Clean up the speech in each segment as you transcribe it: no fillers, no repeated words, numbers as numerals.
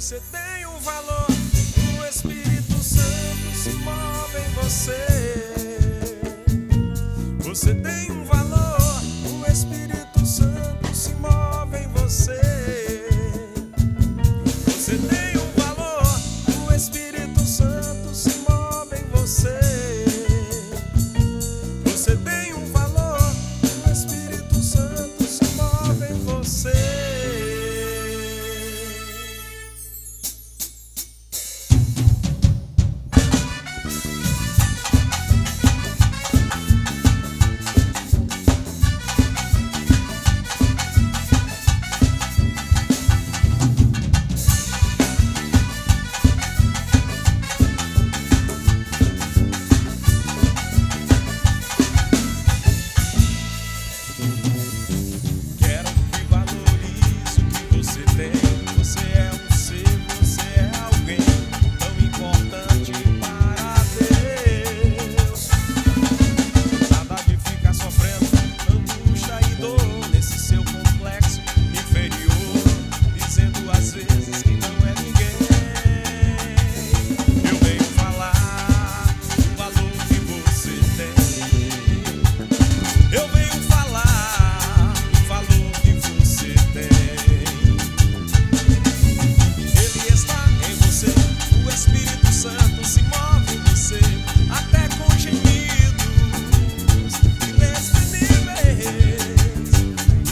Você tem um valor, o Espírito Santo se move em você. Você tem um valor, o Espírito Santo se move em você. Você tem um valor, o Espírito Santo se move em você. Você tem um valor, o Espírito Santo se move em você. Quero que valorize o que você tem. Você é um ser, você é alguém tão importante para Deus. Nada de ficar sofrendo angústia e dor nesse seu complexo inferior, dizendo às vezes que não é ninguém. Eu venho falar do valor que você tem. Eu venho falar do valor que você tem. Ele está em você, o Espírito Santo se move em você, até com gemidos inexprimíveis,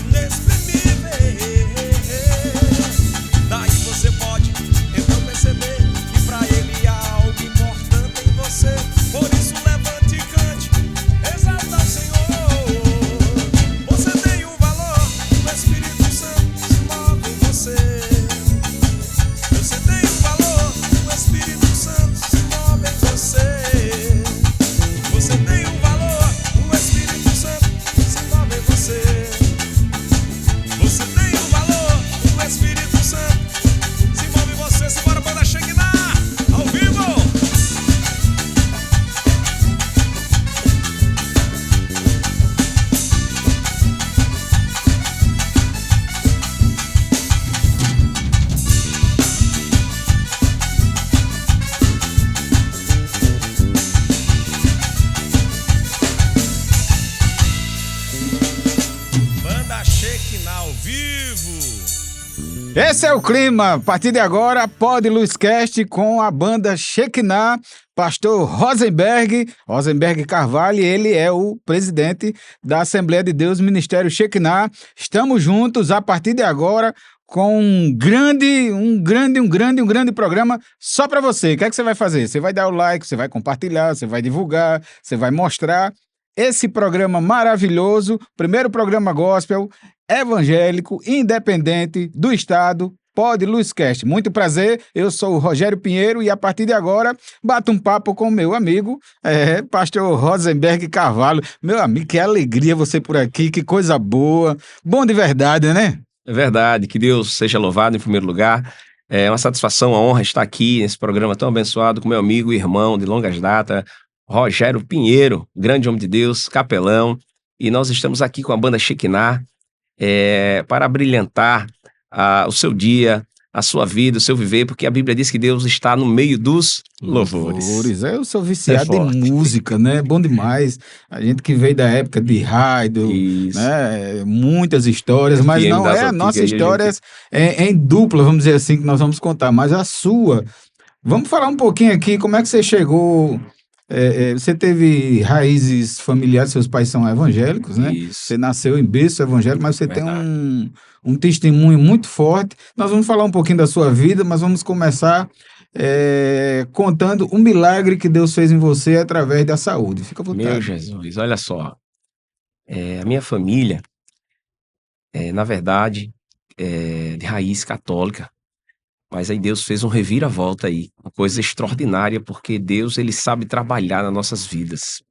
inexprimíveis. Daí você pode então perceber que pra ele há algo importante em você. Por isso levante e cante, exalta o Senhor. Você tem um valor, o Espírito Santo se move em você. Você tem um valor, o Espírito Santo se move em você. Você tem um valor, o Espírito Santo se move em você. Você tem um valor, o Espírito Santo se move em você. Simbora, banda Shekinah, ao vivo! Banda Shekinah ao vivo! Esse é o clima. A partir de agora, Pod Luzcast com a banda Shekinah, pastor Rosenberg Carvalho, ele é o presidente da Assembleia de Deus Ministério Shekinah. Estamos juntos a partir de agora com um grande programa só para você. O que é que você vai fazer? Você vai dar o like, você vai compartilhar, você vai divulgar, você vai mostrar esse programa maravilhoso, primeiro programa gospel, evangélico, independente do estado, Pod Luzcast. Muito prazer, eu sou o Rogério Pinheiro e a partir de agora bato um papo com meu amigo, pastor Rosenberg Carvalho. Meu amigo, que alegria você por aqui, que coisa boa, bom de verdade, né? É verdade, que Deus seja louvado em primeiro lugar. É uma satisfação, uma honra estar aqui nesse programa tão abençoado com meu amigo e irmão de longas datas, Rogério Pinheiro, grande homem de Deus, capelão. E nós estamos aqui com a banda Shekinah para brilhantar o seu dia, a sua vida, o seu viver, porque a Bíblia diz que Deus está no meio dos louvores. Eu sou viciado É em forte. música, né? Bom demais. A gente que veio da época de rádio, Isso. né? Muitas histórias, mas FM não das é a nossa antigas, história em dupla, vamos dizer assim, que nós vamos contar, mas a sua. Vamos falar um pouquinho aqui, como é que você chegou. Você teve raízes familiares, seus pais são evangélicos, né? Isso. Você nasceu em berço evangélico, mas você tem Verdade. um testemunho muito forte. Nós vamos falar um pouquinho da sua vida, mas vamos começar contando um milagre que Deus fez em você através da saúde. Fica à vontade. Meu Jesus, olha só. A minha família, na verdade, é de raiz católica. Mas aí Deus fez um reviravolta aí, uma coisa extraordinária, porque Deus, ele sabe trabalhar nas nossas vidas.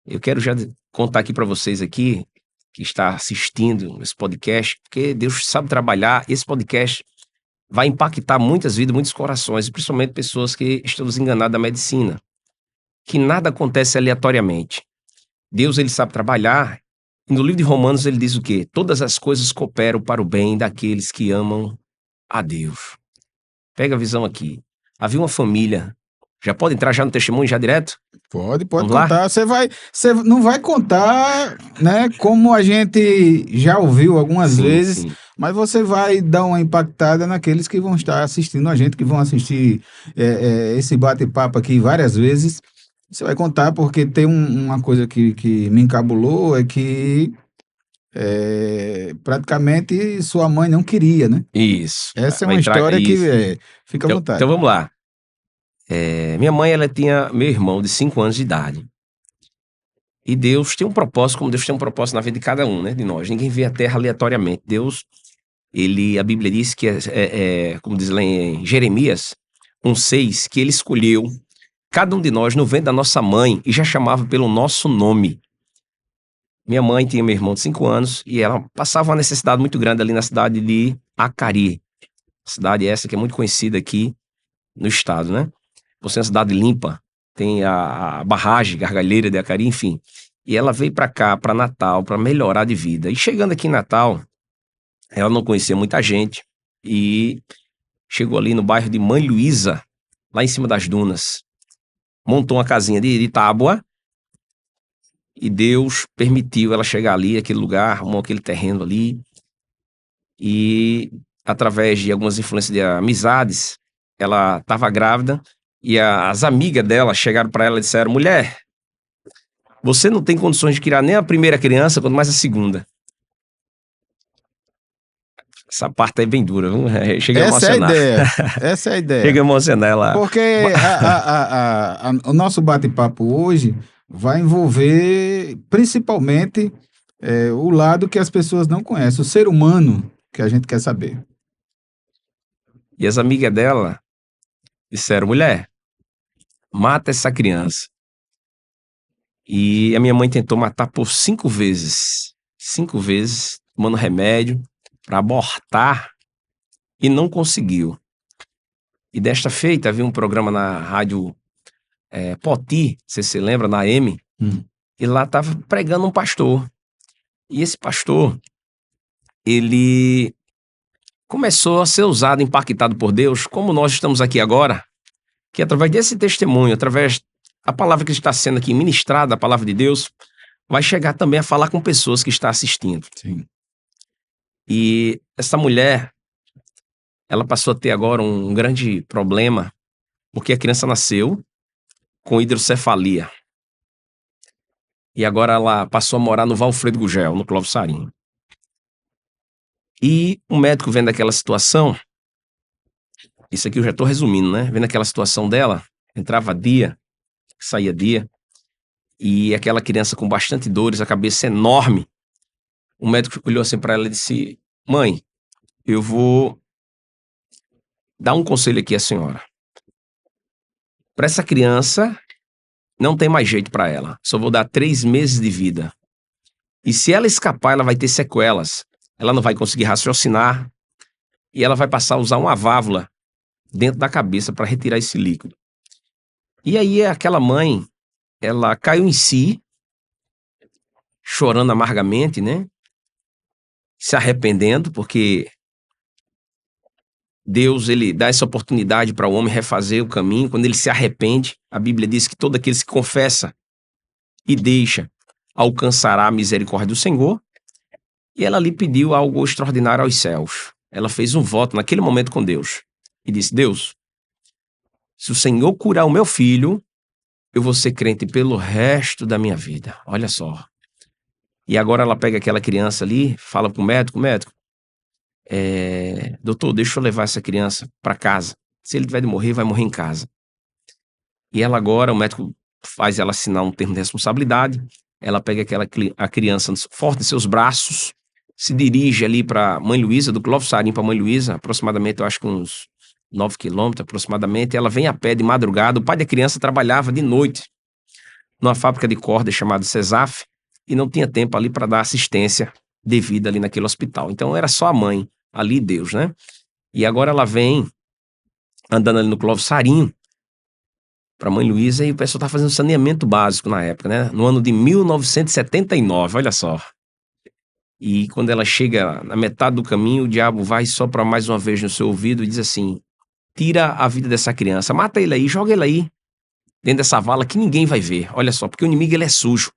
Eu quero já contar aqui para vocês aqui, que está assistindo esse podcast, porque Deus sabe trabalhar. Esse podcast vai impactar muitas vidas, muitos corações, e principalmente pessoas que estão desenganadas da medicina. Que nada acontece aleatoriamente. Deus, ele sabe trabalhar. E no livro de Romanos ele diz o quê? Todas as coisas cooperam para o bem daqueles que amam a Deus. Pega a visão aqui. Havia uma família. Já pode entrar já no testemunho, já direto? Pode Vamos lá? contar. Você não vai contar, né, como a gente já ouviu algumas Sim, vezes, sim. mas você vai dar uma impactada naqueles que vão estar assistindo a gente, que vão assistir esse bate-papo aqui várias vezes. Você vai contar porque tem uma coisa que me encabulou, é que praticamente sua mãe não queria, né? Isso. Essa é Vai uma entrar. história que Isso. fica à Então, vontade. então vamos lá. Minha mãe, ela tinha meu irmão de 5 anos de idade. E Deus tem um propósito, como Deus tem um propósito na vida de cada um, né? De nós. Ninguém vê a terra aleatoriamente. Deus, a Bíblia diz que como diz lá em Jeremias 1:6, que ele escolheu cada um de nós no ventre da nossa mãe e já chamava pelo nosso nome. Minha mãe tinha meu irmão de 5 anos e ela passava uma necessidade muito grande ali na cidade de Acari. Cidade essa que é muito conhecida aqui no estado, né? Por ser uma cidade limpa, tem a barragem Gargalheira de Acari, enfim. E ela veio para cá, para Natal, para melhorar de vida. E chegando aqui em Natal, ela não conhecia muita gente e chegou ali no bairro de Mãe Luísa, lá em cima das dunas. Montou uma casinha de tábua e Deus permitiu ela chegar ali, aquele lugar, arrumou aquele terreno ali. E através de algumas influências de amizades, ela estava grávida e as amigas dela chegaram para ela e disseram: mulher, você não tem condições de criar nem a primeira criança, quanto mais a segunda. Essa parte aí é bem dura, viu? Chega a Essa é a emocionar. ideia. Essa é a ideia. Chega a emocionar ela. Porque o nosso bate-papo hoje vai envolver principalmente o lado que as pessoas não conhecem, o ser humano que a gente quer saber. E as amigas dela disseram: mulher, mata essa criança. E a minha mãe tentou matar por 5 vezes. 5 vezes, tomando remédio para abortar e não conseguiu. E desta feita, havia um programa na rádio Poti, se você lembra, na AM, e lá estava pregando um pastor. E esse pastor, ele começou a ser usado, impactado por Deus, como nós estamos aqui agora, que através desse testemunho, através da palavra que está sendo aqui ministrada, a palavra de Deus, vai chegar também a falar com pessoas que estão assistindo. Sim. E essa mulher, ela passou a ter agora um grande problema, porque a criança nasceu com hidrocefalia. E agora ela passou a morar no Valfredo Gugel, no Clóvis Sarinho. E o médico vendo aquela situação, isso aqui eu já estou resumindo, né? Vendo aquela situação dela, entrava dia, saía dia, e aquela criança com bastante dores, a cabeça enorme. O médico olhou assim para ela e disse: mãe, eu vou dar um conselho aqui à senhora. Para essa criança, não tem mais jeito para ela. Só vou dar 3 meses de vida. E se ela escapar, ela vai ter sequelas. Ela não vai conseguir raciocinar e ela vai passar a usar uma válvula dentro da cabeça para retirar esse líquido. E aí aquela mãe, ela caiu em si, chorando amargamente, né? Se arrependendo, porque Deus, ele dá essa oportunidade para o homem refazer o caminho. Quando ele se arrepende, a Bíblia diz que todo aquele que se confessa e deixa alcançará a misericórdia do Senhor. E ela lhe pediu algo extraordinário aos céus. Ela fez um voto naquele momento com Deus e disse: Deus, se o Senhor curar o meu filho, eu vou ser crente pelo resto da minha vida. Olha só. E agora ela pega aquela criança ali, fala pro médico: doutor, deixa eu levar essa criança para casa. Se ele tiver de morrer, vai morrer em casa. E ela agora, o médico faz ela assinar um termo de responsabilidade. Ela pega a criança forte em seus braços, se dirige ali para Mãe Luísa, do Clóvis Sarinho para Mãe Luísa, aproximadamente, eu acho que uns 9 quilômetros aproximadamente. Ela vem a pé de madrugada. O pai da criança trabalhava de noite numa fábrica de cordas chamada Cesaf e não tinha tempo ali para dar assistência devida ali naquele hospital. Então era só a mãe ali, Deus, né? E agora ela vem andando ali no Clóvis Sarinho para Mãe Luísa e o pessoal tá fazendo saneamento básico na época, né? No ano de 1979, olha só. E quando ela chega na metade do caminho, o diabo vai soprar mais uma vez no seu ouvido e diz assim: tira a vida dessa criança, mata ele aí, joga ele aí, dentro dessa vala que ninguém vai ver. Olha só, porque o inimigo ele é sujo.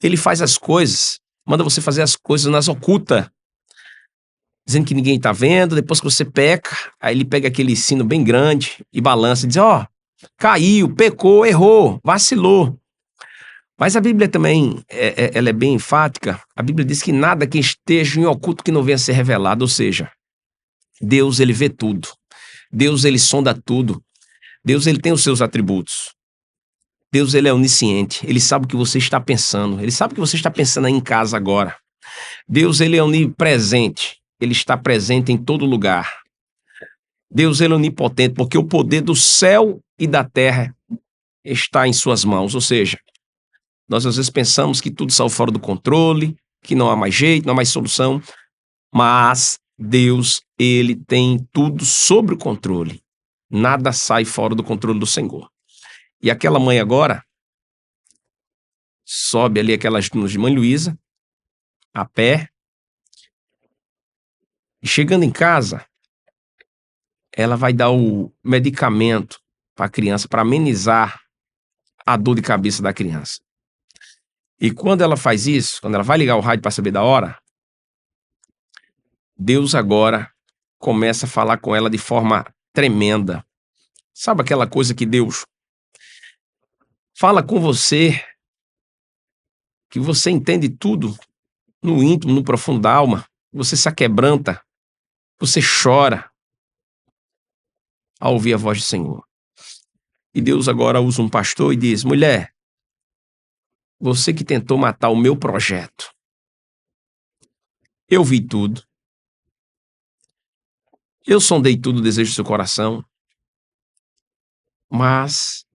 Ele faz as coisas, manda você fazer as coisas nas ocultas, dizendo que ninguém tá vendo. Depois que você peca, aí ele pega aquele sino bem grande e balança e diz, ó, caiu, pecou, errou, vacilou. Mas a Bíblia também, ela é bem enfática. A Bíblia diz que nada que esteja em oculto que não venha a ser revelado. Ou seja, Deus, ele vê tudo. Deus, ele sonda tudo. Deus, ele tem os seus atributos. Deus, ele é onisciente. Ele sabe o que você está pensando. Ele sabe o que você está pensando aí em casa agora. Deus, ele é onipresente. Ele está presente em todo lugar. Deus, ele é onipotente, porque o poder do céu e da terra está em suas mãos. Ou seja, nós às vezes pensamos que tudo saiu fora do controle, que não há mais jeito, não há mais solução, mas Deus, ele tem tudo sob o controle. Nada sai fora do controle do Senhor. E aquela mãe agora sobe ali aquelas dunas de Mãe Luísa, a pé, e chegando em casa, ela vai dar o medicamento para a criança, para amenizar a dor de cabeça da criança. E quando ela faz isso, quando ela vai ligar o rádio para saber da hora, Deus agora começa a falar com ela de forma tremenda. Sabe aquela coisa que Deus fala com você, que você entende tudo no íntimo, no profundo da alma, você se aquebranta, você chora ao ouvir a voz do Senhor. E Deus agora usa um pastor e diz, mulher, você que tentou matar o meu projeto, eu vi tudo, eu sondei tudo o desejo do seu coração, mas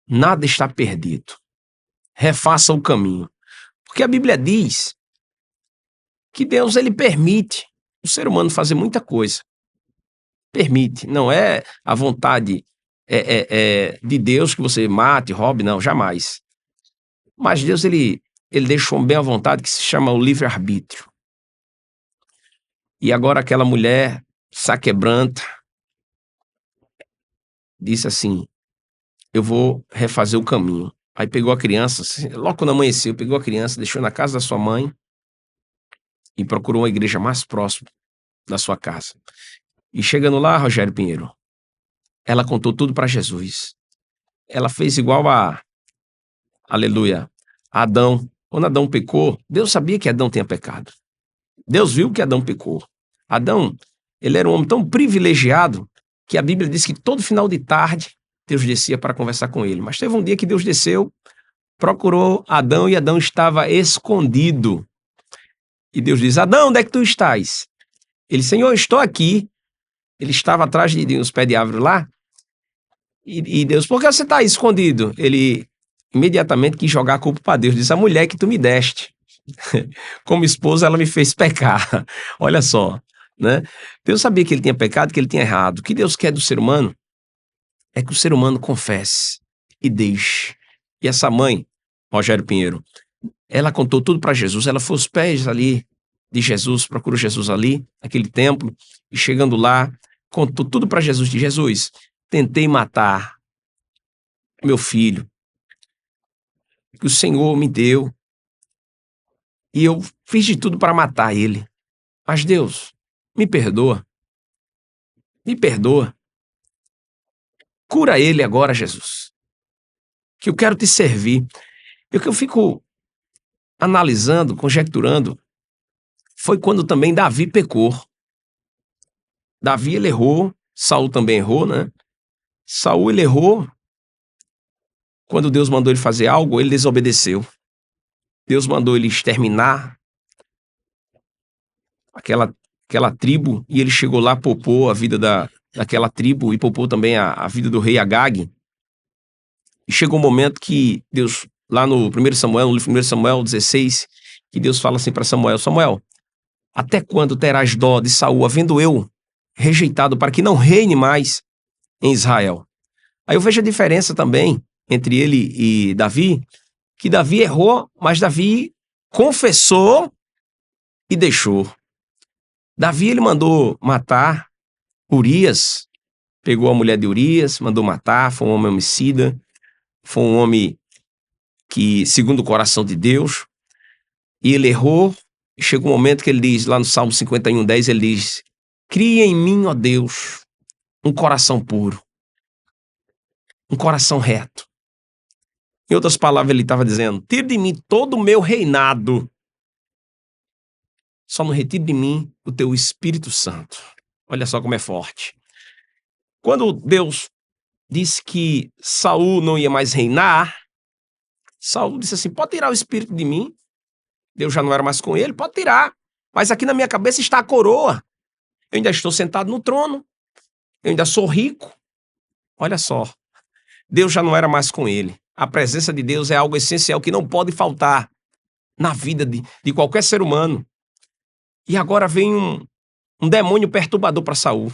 nada está perdido. Refaça o caminho. Porque a Bíblia diz que Deus, ele permite o ser humano fazer muita coisa. Permite. Não é a vontade de Deus que você mate, roube, não, jamais. Mas Deus, ele deixou bem à vontade, que se chama o livre-arbítrio. E agora aquela mulher se quebranta, disse assim, eu vou refazer o caminho. Aí pegou a criança, logo quando amanheceu, pegou a criança, deixou na casa da sua mãe e procurou uma igreja mais próxima da sua casa. E chegando lá, Rogério Pinheiro, ela contou tudo para Jesus. Ela fez igual aleluia, a Adão. Quando Adão pecou, Deus sabia que Adão tinha pecado. Deus viu que Adão pecou. Adão, ele era um homem tão privilegiado que a Bíblia diz que todo final de tarde Deus descia para conversar com ele. Mas teve um dia que Deus desceu, procurou Adão e Adão estava escondido. E Deus diz, Adão, onde é que tu estás? Ele, Senhor, estou aqui. Ele estava atrás de uns pés de árvore lá. E Deus, por que você está aí escondido? Ele imediatamente quis jogar a culpa para Deus. Disse, a mulher que tu me deste. Como esposa, ela me fez pecar. Olha só, né? Deus sabia que ele tinha pecado, que ele tinha errado. O que Deus quer do ser humano é que o ser humano confesse e deixe. E essa mãe, Rogério Pinheiro, ela contou tudo para Jesus. Ela foi aos pés ali de Jesus, procurou Jesus ali, naquele templo, e chegando lá, contou tudo para Jesus. De Jesus, tentei matar meu filho, que o Senhor me deu, e eu fiz de tudo para matar ele. Mas Deus, me perdoa. Me perdoa. Cura ele agora, Jesus. Que eu quero te servir. E o que eu fico analisando, conjecturando, foi quando também Davi pecou. Davi, ele errou. Saul também errou, né? Saul, ele errou. Quando Deus mandou ele fazer algo, ele desobedeceu. Deus mandou ele exterminar aquela tribo, e ele chegou lá, poupou a vida daquela tribo, e poupou também a vida do rei Agag. E chegou um momento que Deus, lá no 1 Samuel, no livro 1 Samuel 16, que Deus fala assim para Samuel, Samuel, até quando terás dó de Saul, havendo eu rejeitado para que não reine mais em Israel? Aí eu vejo a diferença também entre ele e Davi, que Davi errou, mas Davi confessou e deixou. Davi, ele mandou matar Urias, Pegou a mulher de Urias, mandou matar, foi um homem homicida, foi um homem que, segundo o coração de Deus, e ele errou. Chegou um momento que ele diz, lá no Salmo 51:10, ele diz: cria em mim, ó Deus, um coração puro, um coração reto. Em outras palavras, ele estava dizendo: tira de mim todo o meu reinado, só não retire de mim o teu Espírito Santo. Olha só como é forte. Quando Deus disse que Saul não ia mais reinar, Saul disse assim: pode tirar o Espírito de mim. Deus já não era mais com ele, pode tirar. Mas aqui na minha cabeça está a coroa. Eu ainda estou sentado no trono. Eu ainda sou rico. Olha só. Deus já não era mais com ele. A presença de Deus é algo essencial que não pode faltar na vida de qualquer ser humano. E agora vem um demônio perturbador para Saul.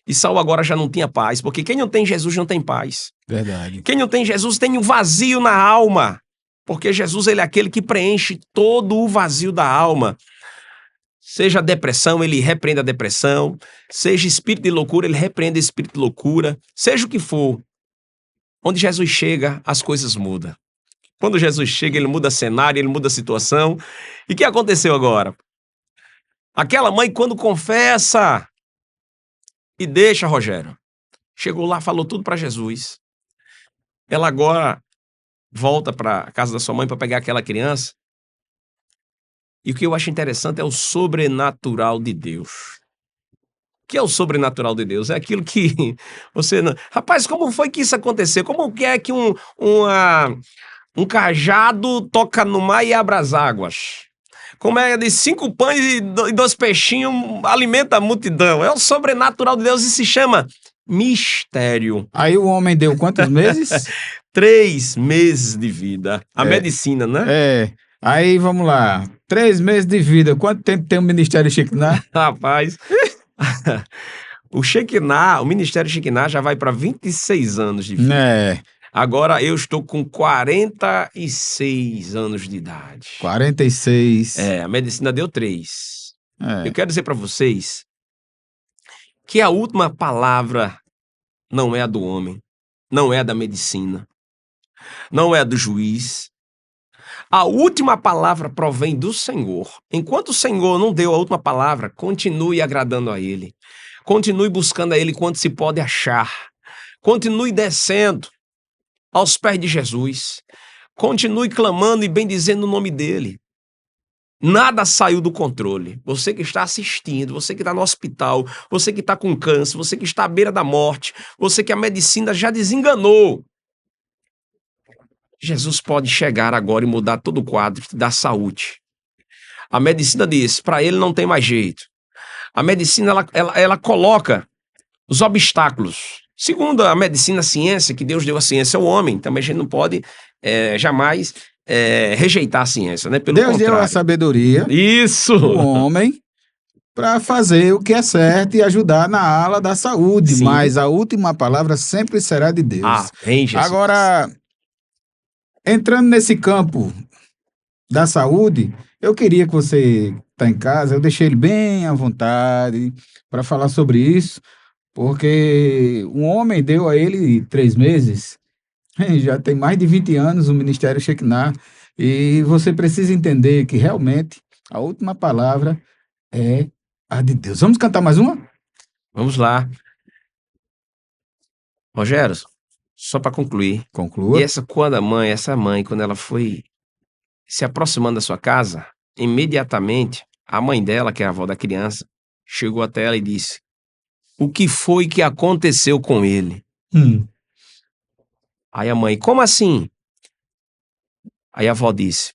E Saul agora já não tinha paz, porque quem não tem Jesus não tem paz. Verdade. Quem não tem Jesus tem um vazio na alma, porque Jesus, ele é aquele que preenche todo o vazio da alma. Seja depressão, ele repreende a depressão. Seja espírito de loucura, ele repreende o espírito de loucura. Seja o que for, onde Jesus chega, as coisas mudam. Quando Jesus chega, ele muda cenário, ele muda a situação. E o que aconteceu agora? Aquela mãe, quando confessa e deixa, Rogério, chegou lá, falou tudo para Jesus. Ela agora volta para a casa da sua mãe para pegar aquela criança. E o que eu acho interessante é o sobrenatural de Deus. O que é o sobrenatural de Deus? É aquilo que você não... Rapaz, como foi que isso aconteceu? Como que é que um cajado toca no mar e abre as águas? Como é de 5 pães e 2 peixinhos alimenta a multidão? É o sobrenatural de Deus e se chama mistério. Aí o homem deu quantos meses? 3 meses de vida. A medicina, né? É. Aí vamos lá. 3 meses de vida. Quanto tempo tem o Ministério Shekinah? Rapaz, o Shekinah, o Ministério Shekinah já vai para 26 anos de vida. É. Agora eu estou com 46 anos de idade. 46. A medicina deu 3. É. Eu quero dizer para vocês que a última palavra não é a do homem, não é a da medicina, não é a do juiz. A última palavra provém do Senhor. Enquanto o Senhor não deu a última palavra, continue agradando a Ele. Continue buscando a Ele quanto se pode achar. Continue descendo aos pés de Jesus. Continue clamando e bendizendo o nome dEle. Nada saiu do controle. Você que está assistindo, você que está no hospital, você que está com câncer, você que está à beira da morte, você que a medicina já desenganou. Jesus pode chegar agora e mudar todo o quadro, te dar saúde. A medicina diz, para ele não tem mais jeito. A medicina, ela coloca os obstáculos. Segundo a medicina, a ciência, que Deus deu a ciência ao homem, também a gente não pode jamais rejeitar a ciência, né? Pelo Deus contrário. deu a sabedoria Isso! ao homem para fazer o que é certo e ajudar na ala da saúde, Sim. mas a última palavra sempre será de Deus. Amém, Jesus. Agora, entrando nesse campo da saúde, eu queria que você está em casa, eu deixei ele bem à vontade para falar sobre isso, porque um homem deu a ele 3 meses, já tem mais de 20 anos o Ministério Shekinah, e você precisa entender que realmente a última palavra é a de Deus. Vamos cantar mais uma? Vamos lá. Rogério, só para concluir. Conclua. E essa mãe, quando ela foi se aproximando da sua casa, imediatamente, a mãe dela, que é a avó da criança, chegou até ela e disse: o que foi que aconteceu com ele? Aí a mãe: como assim? Aí a avó disse: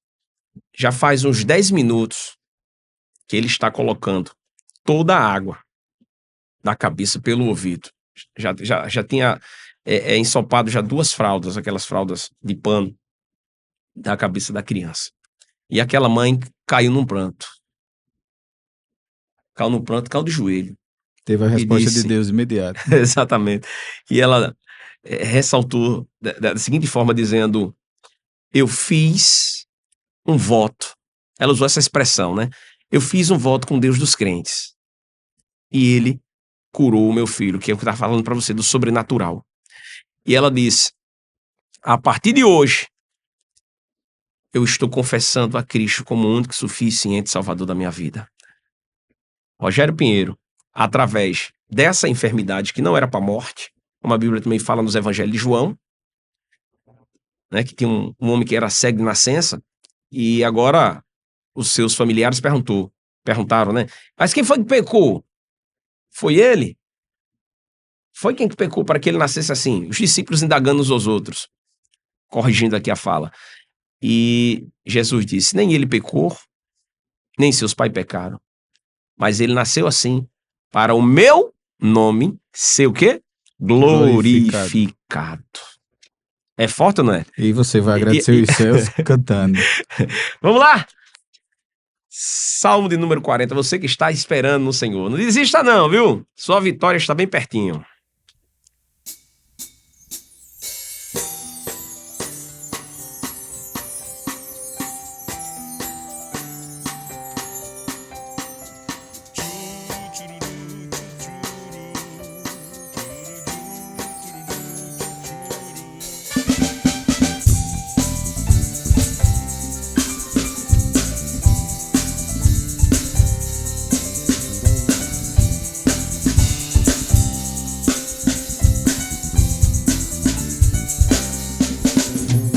já faz uns 10 minutos que ele está colocando toda a água da cabeça pelo ouvido. Já tinha ensopado já 2 fraldas, aquelas fraldas de pano, da cabeça da criança. E aquela mãe caiu num pranto. Caiu de joelho. Teve a resposta disse- de Deus imediata. Exatamente. E ela ressaltou da seguinte forma, dizendo: eu fiz um voto. Ela usou essa expressão, né? Eu fiz um voto com Deus dos crentes. E ele curou o meu filho, que é o que eu estava falando para você, do sobrenatural. E ela disse, a partir de hoje, eu estou confessando a Cristo como o único e suficiente Salvador da minha vida. Rogério Pinheiro, através dessa enfermidade que não era para a morte, como a Bíblia também fala nos Evangelhos de João, né, que tinha um homem que era cego de nascença, e agora os seus familiares perguntaram, né? Mas quem foi que pecou? Foi ele? Foi quem que pecou para que ele nascesse assim? Os discípulos indagando uns aos outros, corrigindo aqui a fala. E Jesus disse, nem ele pecou, nem seus pais pecaram, mas ele nasceu assim, para o meu nome ser o quê? Glorificado. É forte ou não é? E você vai agradecer os céus cantando. Vamos lá? Salmo de número 40, você que está esperando no Senhor. Não desista não, viu? Sua vitória está bem pertinho.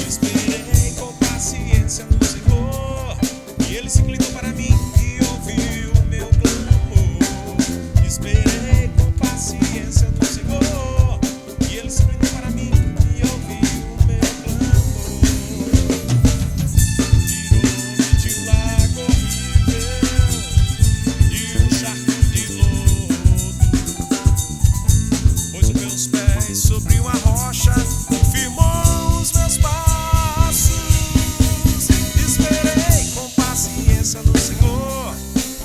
Esperei com paciência no Senhor, e Ele se inclinou para mim e ouviu o meu clamor. Esperei com paciência no Senhor, e Ele se inclinou para mim e ouviu o meu clamor. Tirou-me de lago horrível e um charco de lodo, pôs os meus pés sobre uma rocha, firmou os meus passos. Esperei com paciência no Senhor,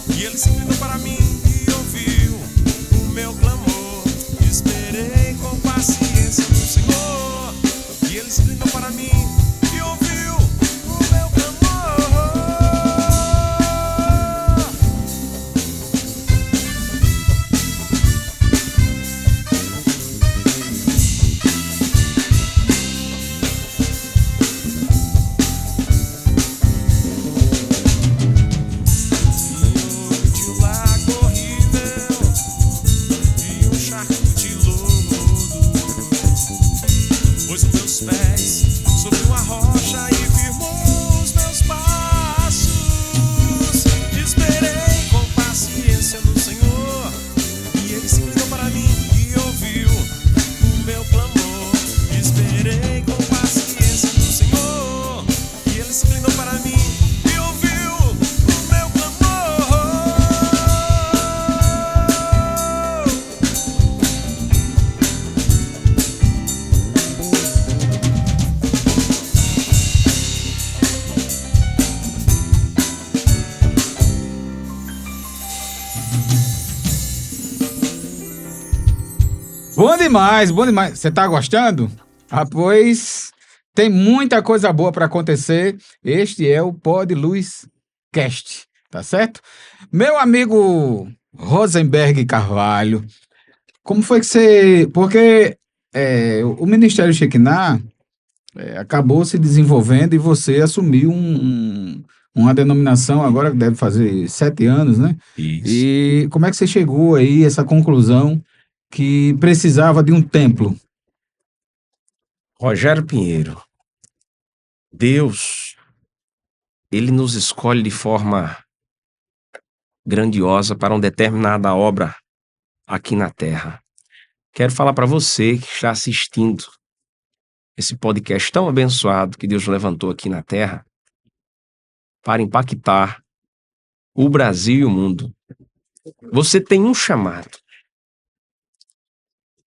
e Ele se inclinou para mim e ouviu o meu clamor. Esperei com paciência no Senhor, e Ele se inclinou para mim e ouviu o meu clamor. De um lago horrível e um charco de lodo, pôs os meus pés sobre uma rocha e firmou os meus passos. Esperei com paciência no Senhor, e Ele se inclinou para mim e ouviu o meu clamor. Esperei com paciência no Senhor, e Ele se inclinou para mim e ouviu o meu clamor. Bom demais, bom demais. Você tá gostando? Ah, pois tem muita coisa boa para acontecer. Este é o Pod Luz Cast, tá certo? Meu amigo Rosenberg Carvalho, como foi que você... Porque o Ministério Shekinah acabou se desenvolvendo e você assumiu uma denominação agora que deve fazer 7 anos, né? Isso. E como é que você chegou aí a essa conclusão que precisava de um templo? Rogério Pinheiro, Deus, Ele nos escolhe de forma grandiosa para uma determinada obra aqui na Terra. Quero falar para você que está assistindo esse podcast tão abençoado que Deus levantou aqui na Terra para impactar o Brasil e o mundo. Você tem um chamado.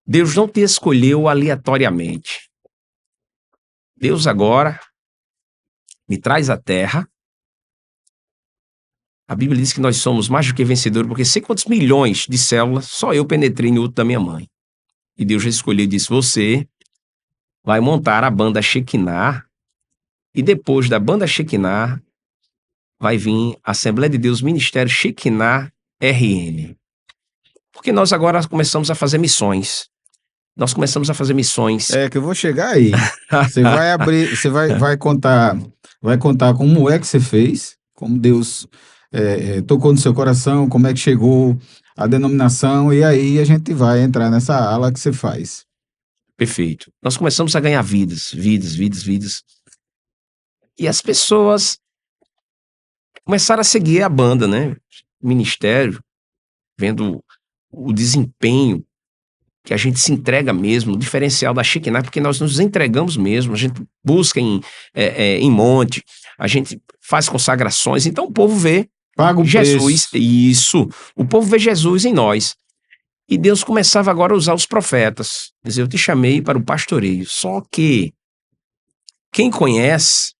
Deus não te escolheu aleatoriamente. Deus agora me traz à Terra. A Bíblia diz que nós somos mais do que vencedores, porque sei quantos milhões de células só eu penetrei no útero da minha mãe. E Deus já escolheu e disse, você vai montar a banda Shekinah, e depois da banda Shekinah vai vir a Assembleia de Deus Ministério Shekinah RN. Porque nós agora começamos a fazer missões. Nós começamos a fazer missões. É que eu vou chegar aí. Você vai abrir, você vai contar como é que você fez, como Deus tocou no seu coração, como é que chegou a denominação, e aí a gente vai entrar nessa ala que você faz. Perfeito. Nós começamos a ganhar vidas. E as pessoas começaram a seguir a banda, né? Ministério, vendo o desempenho que a gente se entrega mesmo, o diferencial da Shekinah, porque nós nos entregamos mesmo, a gente busca em monte, a gente faz consagrações, então o povo vê Paga o Jesus, preço. isso, o povo vê Jesus em nós. E Deus começava agora a usar os profetas, dizer, eu te chamei para o pastoreio, só que quem conhece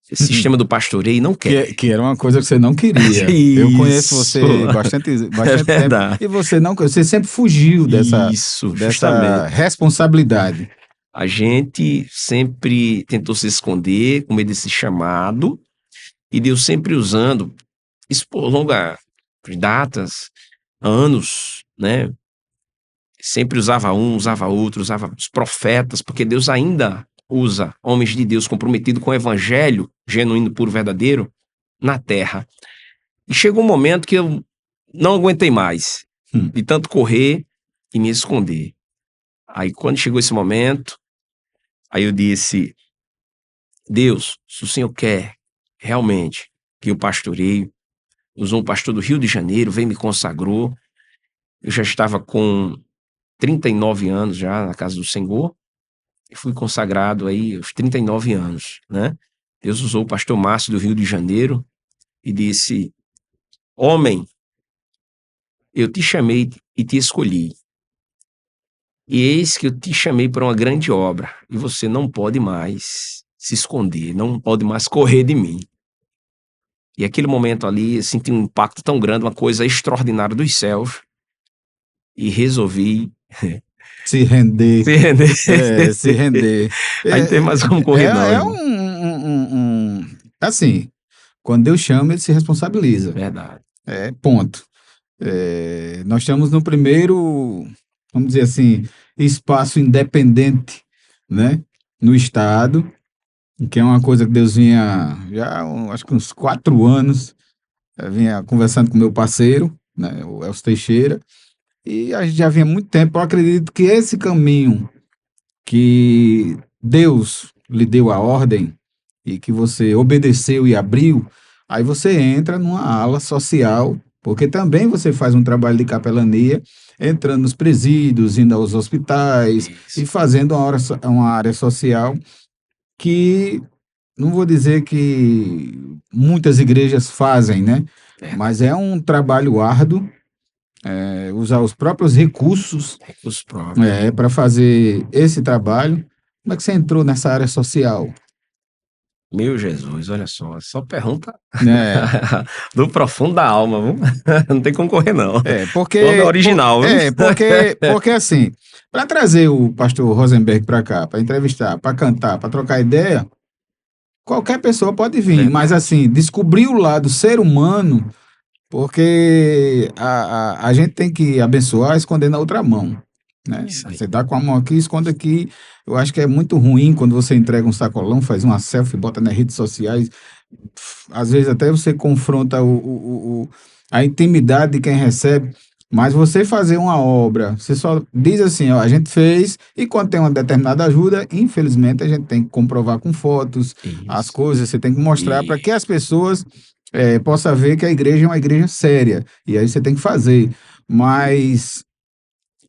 esse sistema do pastoreio não quer. Que era uma coisa que você não queria. Eu conheço você bastante tempo verdade. e você sempre fugiu dessa Justamente. responsabilidade. A gente sempre tentou se esconder com medo desse chamado e Deus sempre usando, isso por longas datas, anos, né? Sempre usava um, usava outro, usava os profetas, porque Deus ainda usa homens de Deus comprometidos com o evangelho genuíno, puro, verdadeiro, na terra. E chegou um momento que eu não aguentei mais de tanto correr e me esconder. Aí quando chegou esse momento, aí eu disse, Deus, se o Senhor quer realmente que eu pastoreio, usou um pastor do Rio de Janeiro, veio e me consagrou, eu já estava com 39 anos já na casa do Senhor, e fui consagrado aí aos 39 anos, né? Deus usou o pastor Márcio do Rio de Janeiro e disse, homem, eu te chamei e te escolhi. E eis que eu te chamei para uma grande obra, e você não pode mais se esconder, não pode mais correr de mim. E aquele momento ali, eu senti um impacto tão grande, uma coisa extraordinária dos céus, e resolvi se render. Se render. Aí não tem mais como correr, não. Assim, quando Deus chama, ele se responsabiliza. Verdade. Ponto. Nós estamos no primeiro, vamos dizer assim, espaço independente, né? No Estado, que é uma coisa que Deus vinha já, acho que uns 4 anos, vinha conversando com meu parceiro, né? O Elcio Teixeira, e a gente já vinha há muito tempo. Eu acredito que esse caminho que Deus lhe deu a ordem e que você obedeceu e abriu, aí você entra numa ala social, porque também você faz um trabalho de capelania, entrando nos presídios, indo aos hospitais e fazendo uma área social que, não vou dizer que muitas igrejas fazem, né? Mas é um trabalho árduo, usar os próprios recursos para fazer esse trabalho. Como é que você entrou nessa área social? Meu Jesus, olha só pergunta do profundo da alma, viu? Não tem como correr, não. Porque toda original, viu? Porque assim, para trazer o pastor Rosenberg para cá, para entrevistar, para cantar, para trocar ideia, qualquer pessoa pode vir, mas assim, descobrir o lado ser humano, porque a gente tem que abençoar escondendo a outra mão, né? Você dá com a mão aqui, esconde aqui. Eu acho que é muito ruim quando você entrega um sacolão, faz uma selfie, bota nas redes sociais. Às vezes até você confronta a intimidade de quem recebe, mas você fazer uma obra, você só diz assim, ó, a gente fez, e quando tem uma determinada ajuda, infelizmente a gente tem que comprovar com fotos, as coisas, você tem que mostrar para que as pessoas possam ver que a igreja é uma igreja séria, e aí você tem que fazer, mas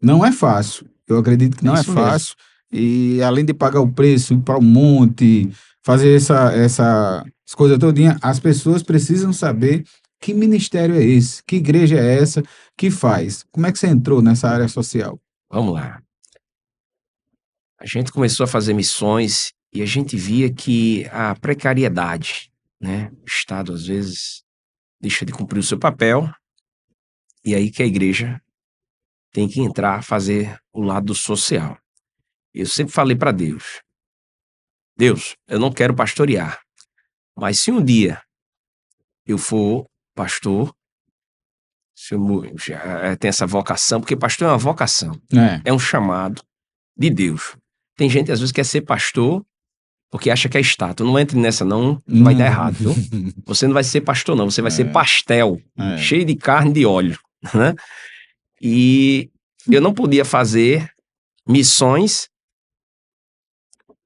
não é fácil, eu acredito que não é fácil, e além de pagar o preço, ir para o monte, fazer essas coisas todinha, as pessoas precisam saber que ministério é esse, que igreja é essa que faz. Como é que você entrou nessa área social? Vamos lá. A gente começou a fazer missões e a gente via que a precariedade, né? O Estado, às vezes, deixa de cumprir o seu papel e aí que a igreja tem que entrar, fazer o lado social. Eu sempre falei para Deus, eu não quero pastorear, mas se um dia eu for pastor, se eu já tenho essa vocação, porque pastor é uma vocação, É. é um chamado de Deus. Tem gente, às vezes, que quer ser pastor porque acha que é estátua. Não entre nessa, não, vai dar errado, viu? Você não vai ser pastor, não. Você vai ser pastel, cheio de carne e de óleo, né? E eu não podia fazer missões,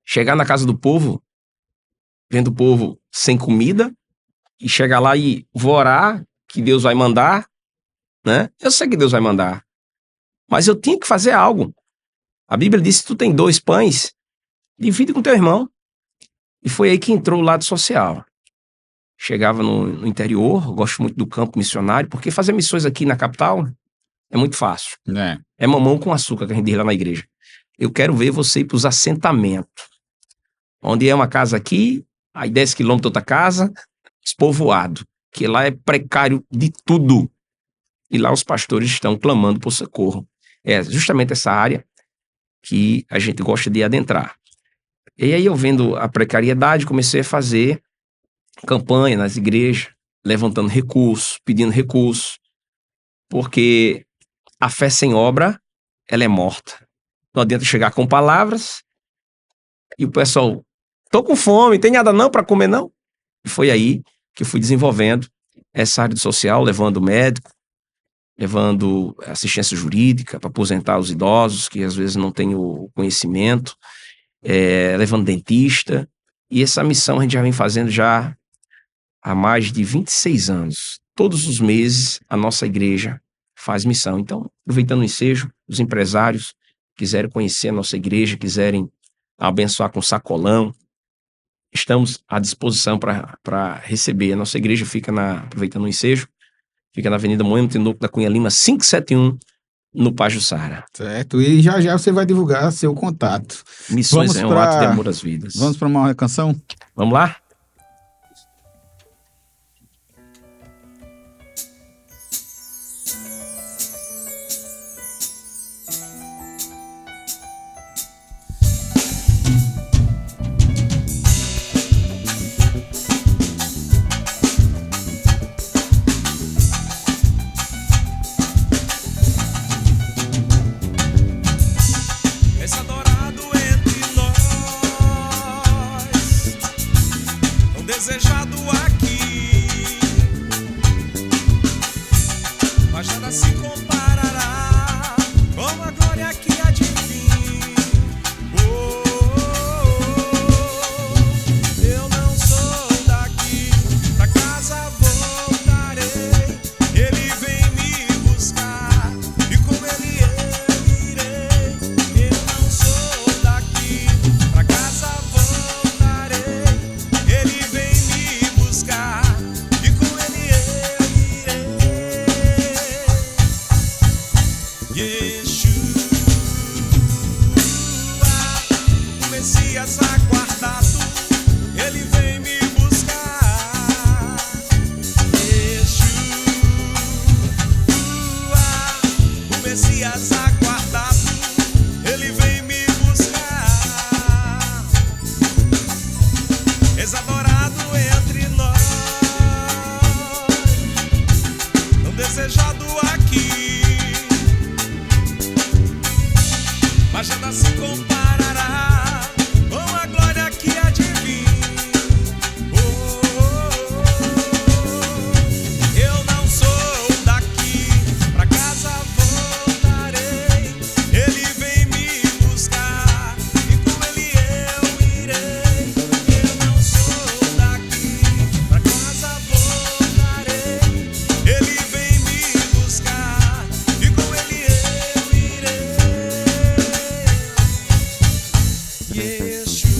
chegar na casa do povo, vendo o povo sem comida, e chegar lá e vou orar, que Deus vai mandar, né? Eu sei que Deus vai mandar, mas eu tinha que fazer algo. A Bíblia diz que se tu tem 2 pães, divide com teu irmão. E foi aí que entrou o lado social. Chegava no interior, gosto muito do campo missionário, porque fazer missões aqui na capital é muito fácil. É mamão com açúcar, que a gente diz lá na igreja. Eu quero ver você ir para os assentamentos, onde é uma casa aqui, aí 10 quilômetros outra casa, despovoado, que lá é precário de tudo. E lá os pastores estão clamando por socorro. É justamente essa área que a gente gosta de adentrar. E aí eu vendo a precariedade, comecei a fazer campanha nas igrejas, levantando recursos, pedindo recursos, porque a fé sem obra, ela é morta. Não adianta chegar com palavras e o pessoal, tô com fome, tem nada não para comer não? E foi aí que eu fui desenvolvendo essa área social, levando médico, levando assistência jurídica para aposentar os idosos que às vezes não têm o conhecimento, levando dentista, e essa missão a gente já vem fazendo já há mais de 26 anos. Todos os meses a nossa igreja faz missão. Então, aproveitando o ensejo, os empresários quiserem conhecer a nossa igreja, quiserem abençoar com sacolão, estamos à disposição para receber. A nossa igreja fica aproveitando o ensejo, fica na Avenida Moema Tinoco da Cunha Lima, 571, no Pajuçara. Certo, e já você vai divulgar seu contato. Missões é um ato de amor às vidas. Vamos para uma canção? Vamos lá? És adorado entre nós, tão desejado aqui, mas nada se comparará com a glória que há de vir. Oh, eu não sou daqui, pra casa voltarei. Ele vem me buscar e com ele eu irei. Eu não sou daqui, pra casa voltarei. Ele vem me buscar e com ele eu irei. Yeshua, o Messias aguardado, ele vem me buscar. Yeshua, o Messias aguardado, ele vem me buscar. És adorado entre nós, tão desejado aqui, mas nada se comparará com a glória que há de vir. Eu não sou daqui, pra casa voltarei. Ele vem me buscar e com ele eu irei. Eu não sou daqui, pra casa voltarei. Ele vem me buscar e com ele eu irei. Yeshua,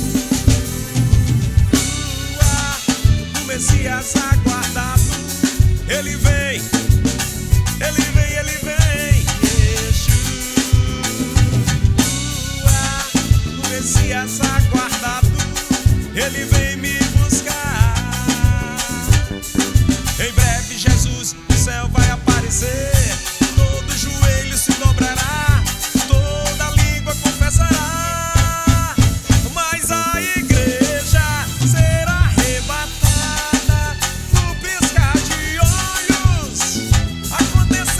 o Messias aguardado, ele vem, ele vem, ele vem. Yeshua, o Messias aguardado, ele vem me buscar. Em breve Jesus do céu vai aparecer, todo joelho se dobrará, toda língua confessará, mas a igreja será arrebatada no piscar de olhos. Acontecerá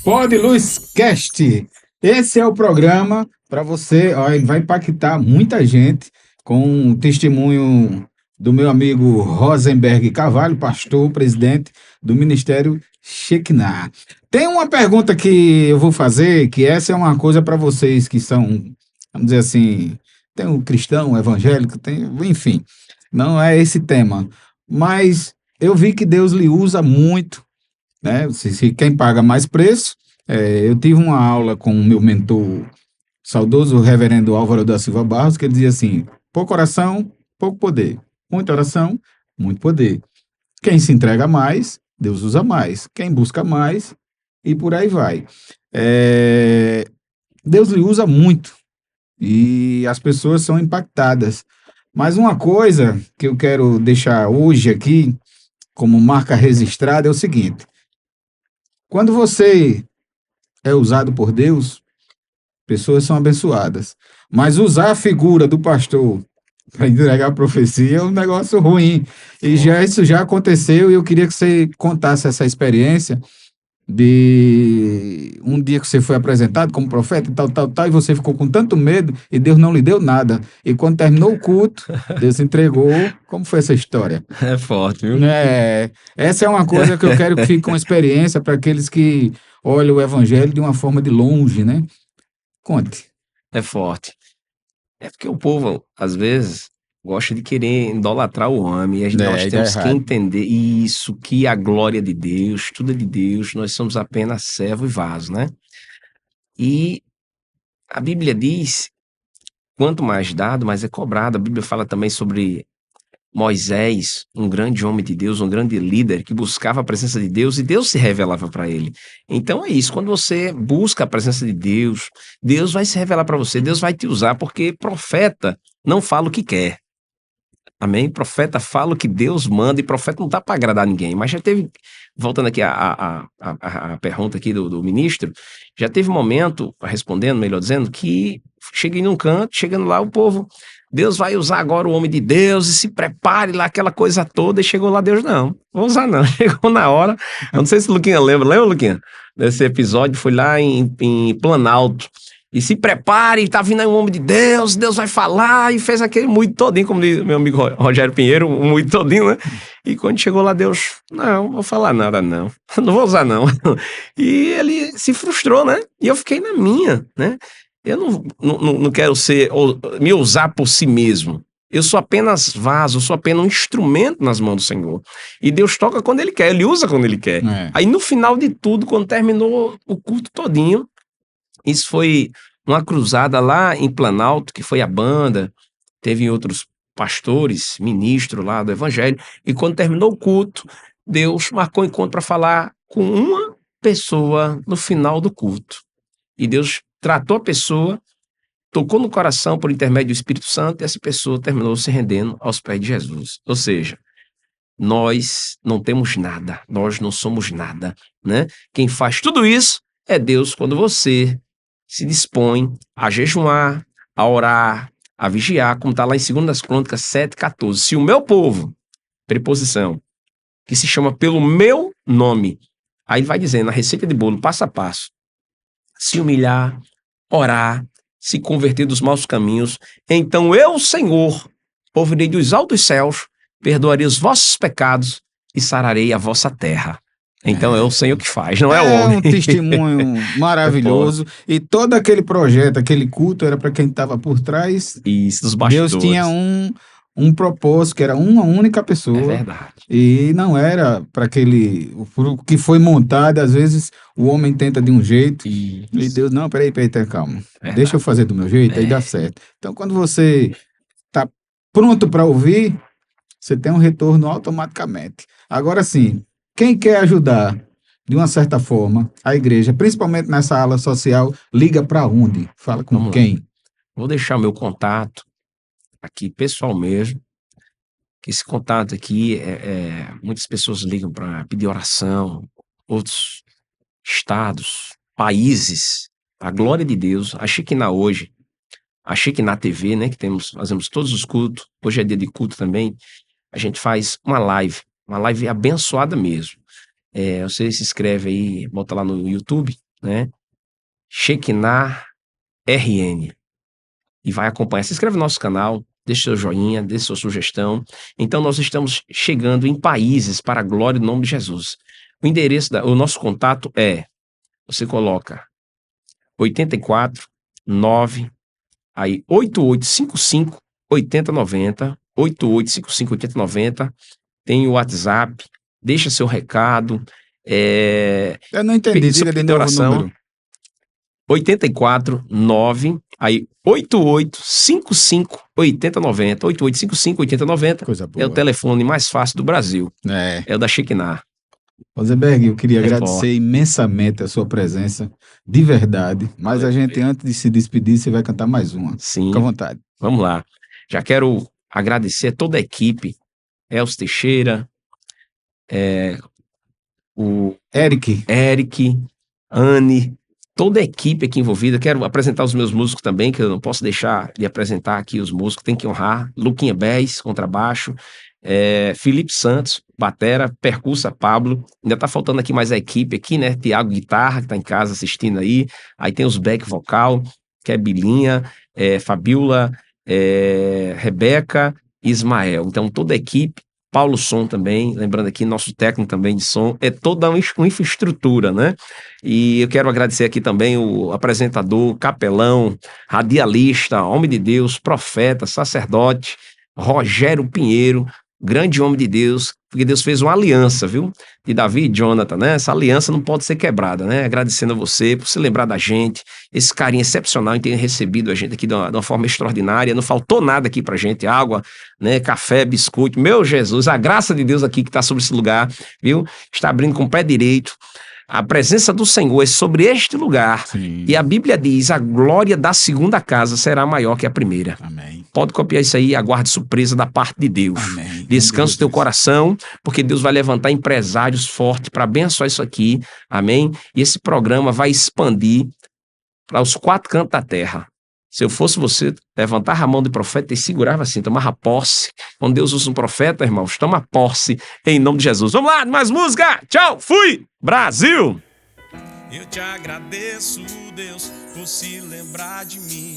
Pod Luz Cast. Esse é o programa para você, ó, ele vai impactar muita gente com o testemunho do meu amigo Rosenberg Carvalho, pastor, presidente do Ministério Shekinah. Tem uma pergunta que eu vou fazer, que essa é uma coisa para vocês que são, vamos dizer assim, tem um cristão, um evangélico, tem, enfim, não é esse tema, mas eu vi que Deus lhe usa muito, né? Se quem paga mais preço, eu tive uma aula com o meu mentor, saudoso reverendo Álvaro da Silva Barros, que ele dizia assim: pouca oração, pouco poder. Muita oração, muito poder. Quem se entrega mais, Deus usa mais. Quem busca mais, e por aí vai. Deus lhe usa muito e as pessoas são impactadas. Mas uma coisa que eu quero deixar hoje aqui, como marca registrada, é o seguinte: quando você é usado por Deus, pessoas são abençoadas. Mas usar a figura do pastor para entregar a profecia é um negócio ruim. E isso já aconteceu, e eu queria que você contasse essa experiência de um dia que você foi apresentado como profeta e tal, e você ficou com tanto medo e Deus não lhe deu nada. E quando terminou o culto, Deus entregou. Como foi essa história? É forte, viu? Essa é uma coisa que eu quero que fique com experiência para aqueles que olham o evangelho de uma forma de longe, né? Conte. É forte. É porque o povo, às vezes, gosta de querer idolatrar o homem. E nós temos que entender isso, que a glória de Deus, tudo é de Deus, nós somos apenas servo e vaso, né? E a Bíblia diz, quanto mais dado, mais é cobrado. A Bíblia fala também sobre Moisés, um grande homem de Deus, um grande líder que buscava a presença de Deus e Deus se revelava para ele. Então é isso, quando você busca a presença de Deus, Deus vai se revelar para você, Deus vai te usar, porque profeta não fala o que quer. Amém? Profeta fala o que Deus manda, e profeta não está para agradar ninguém. Mas já teve, voltando aqui a pergunta aqui do ministro, já teve um momento, respondendo, melhor dizendo, que cheguei num canto, chegando lá o povo, Deus vai usar agora o homem de Deus e se prepare lá, aquela coisa toda, e chegou lá Deus, não, vou usar não, chegou na hora, eu não sei se o Luquinha lembra, Luquinha? Desse episódio, foi lá em Planalto, e se prepare, tá vindo aí um homem de Deus, Deus vai falar, e fez aquele muito todinho, como diz meu amigo Rogério Pinheiro, um muito todinho, né? E quando chegou lá, Deus, não vou falar nada não, não vou usar não. E ele se frustrou, né? E eu fiquei na minha, né? Eu não quero me usar por si mesmo. Eu sou apenas vaso, eu sou apenas um instrumento nas mãos do Senhor. E Deus toca quando Ele quer, Ele usa quando Ele quer. Aí no final de tudo, quando terminou o culto todinho, isso foi uma cruzada lá em Planalto, que foi a banda, teve outros pastores, ministros lá do Evangelho, e quando terminou o culto, Deus marcou um encontro para falar com uma pessoa no final do culto. E Deus tratou a pessoa, tocou no coração por intermédio do Espírito Santo, e essa pessoa terminou se rendendo aos pés de Jesus. Ou seja, nós não temos nada, nós não somos nada, né? Quem faz tudo isso é Deus, quando você se dispõe a jejuar, a orar, a vigiar, como está lá em 2 Crônicas 7:14. Se o meu povo, preposição, que se chama pelo meu nome, aí vai dizendo na receita de bolo, passo a passo, se humilhar, orar, se converter dos maus caminhos, então eu, Senhor, ouvirei dos altos céus, perdoarei os vossos pecados e sararei a vossa terra. Então é o Senhor que faz, não é o homem. É um testemunho maravilhoso. E todo aquele projeto, aquele culto, era para quem estava por trás. Isso, dos bastidores. Deus tinha um propósito, que era uma única pessoa. É verdade. E não era para aquele que foi montado. Às vezes o homem tenta de um jeito. Isso. E Deus, não, peraí, calma. Verdade. Deixa eu fazer do meu jeito, aí dá certo. Então, quando você está pronto para ouvir, você tem um retorno automaticamente. Agora sim, quem quer ajudar, de uma certa forma, a igreja, principalmente nessa ala social, liga para onde? Fala com Vamos quem? Lá. Vou deixar o meu contato aqui, pessoal mesmo, que esse contato aqui, muitas pessoas ligam para pedir oração, outros estados, países, a glória de Deus, a Shekinah hoje, a Shekinah TV, né, que fazemos todos os cultos, hoje é dia de culto também, a gente faz uma live abençoada mesmo. Você se inscreve aí, bota lá no YouTube, né? Shekinah RN. E vai acompanhar. Se inscreve no nosso canal, deixe seu joinha, deixe sua sugestão. Então, nós estamos chegando em países para a glória do nome de Jesus. O endereço, o nosso contato você coloca 84 9 aí 8855 8090, 8855 8090, tem o WhatsApp, deixa seu recado. Eu não entendi, diga de novo o número. 84 9 aí 8855 8090, 8855 8090. Coisa boa. É o telefone mais fácil do Brasil. É o da Shekinah. Rosenberg, eu queria agradecer forte. imensamente a sua presença, de verdade. Mas a gente, antes de se despedir, você vai cantar mais uma. Sim. Fica à vontade. Vamos lá. Já quero agradecer a toda a equipe. Elcio Teixeira, o Eric, Anne, toda a equipe aqui envolvida. Quero apresentar os meus músicos também, que eu não posso deixar de apresentar aqui os músicos, tem que honrar. Luquinha Bez, contrabaixo, Felipe Santos, batera, percussa, Pablo. Ainda tá faltando aqui mais a equipe aqui, né? Tiago, guitarra, que tá em casa assistindo aí. Aí tem os back vocal, que é Bilinha, Fabiola, Rebeca e Ismael. Então toda a equipe. Paulo Som também, lembrando aqui, nosso técnico também de som, é toda uma infraestrutura, né? E eu quero agradecer aqui também o apresentador, capelão, radialista, homem de Deus, profeta, sacerdote, Rogério Pinheiro, grande homem de Deus, porque Deus fez uma aliança, viu? De Davi e Jonathan, né? Essa aliança não pode ser quebrada, né? Agradecendo a você por se lembrar da gente, esse carinho excepcional em ter recebido a gente aqui de uma forma extraordinária, não faltou nada aqui pra gente, água, né? Café, biscoito, meu Jesus, a graça de Deus aqui que tá sobre esse lugar, viu? Está abrindo com o pé direito. A presença do Senhor é sobre este lugar. Sim. E a Bíblia diz, a glória da segunda casa será maior que a primeira. Amém. Pode copiar isso aí e aguarde surpresa da parte de Deus. Amém. Descansa o teu coração, porque Deus vai levantar empresários fortes para abençoar isso aqui. Amém? E esse programa vai expandir para os 4 cantos da terra. Se eu fosse você, levantava a mão do profeta e segurava assim, tomava posse. Quando Deus usa um profeta, irmãos, toma posse em nome de Jesus. Vamos lá, mais música. Tchau, fui, Brasil! Eu te agradeço, Deus, por se lembrar de mim.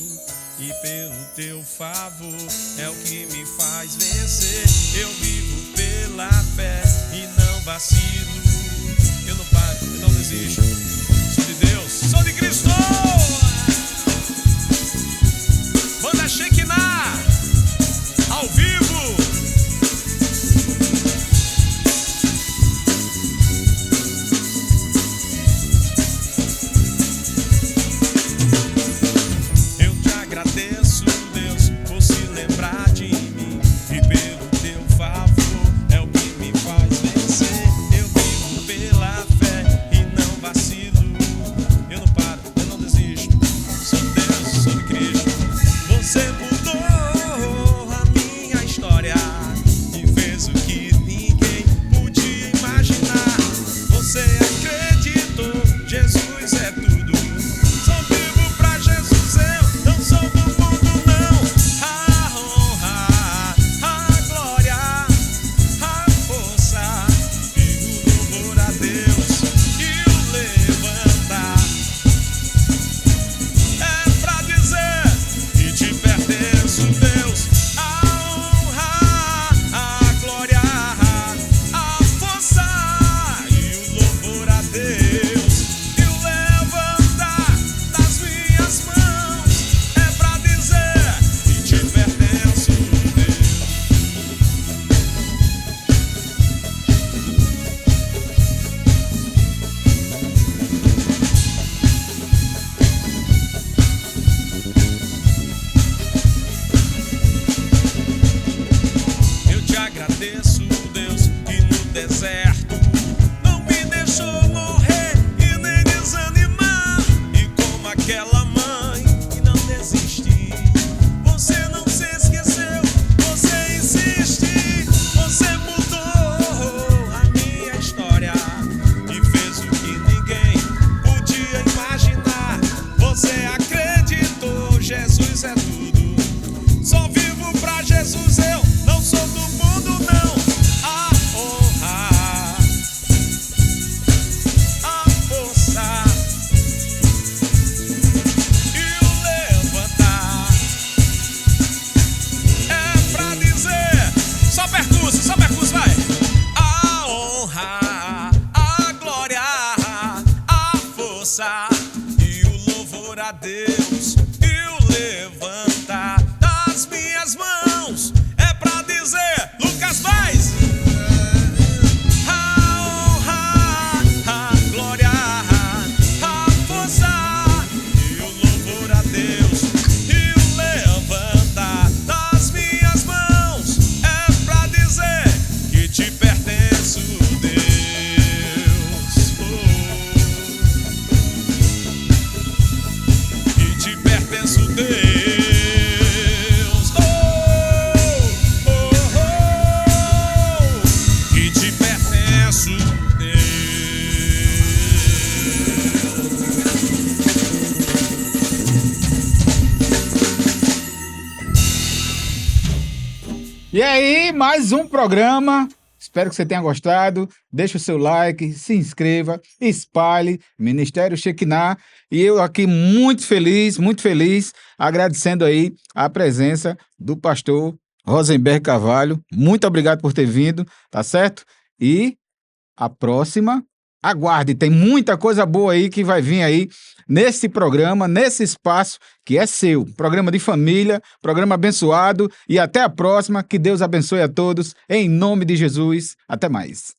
E pelo teu favor é o que me faz vencer. Eu vivo pela fé e não vacilo. Eu não paro, eu não desisto. Sou de Deus, sou de Cristo. Banda Shekinah, ao vivo. Eu te agradeço, Deus, por se lembrar de mim. E pelo teu favor é o que me faz vencer. Eu vivo pela fé e não vacilo. força e o louvor a Deus e o levantar das minhas mãos é pra dizer, Lucas mais. A honra, a glória, a força e o louvor a Deus e o levantar das minhas mãos é pra dizer que te pertenço, Deus. Que te pertenço, Deus. Que te pertenço, Deus. E aí, mais um programa. Espero que você tenha gostado. Deixe o seu like, se inscreva, espalhe. Ministério Shekinah. E eu aqui muito feliz, agradecendo aí a presença do pastor Rosenberg Carvalho. Muito obrigado por ter vindo, tá certo? E a próxima, aguarde, tem muita coisa boa aí que vai vir aí nesse programa, nesse espaço que é seu. Programa de família, programa abençoado e até a próxima. Que Deus abençoe a todos, em nome de Jesus. Até mais.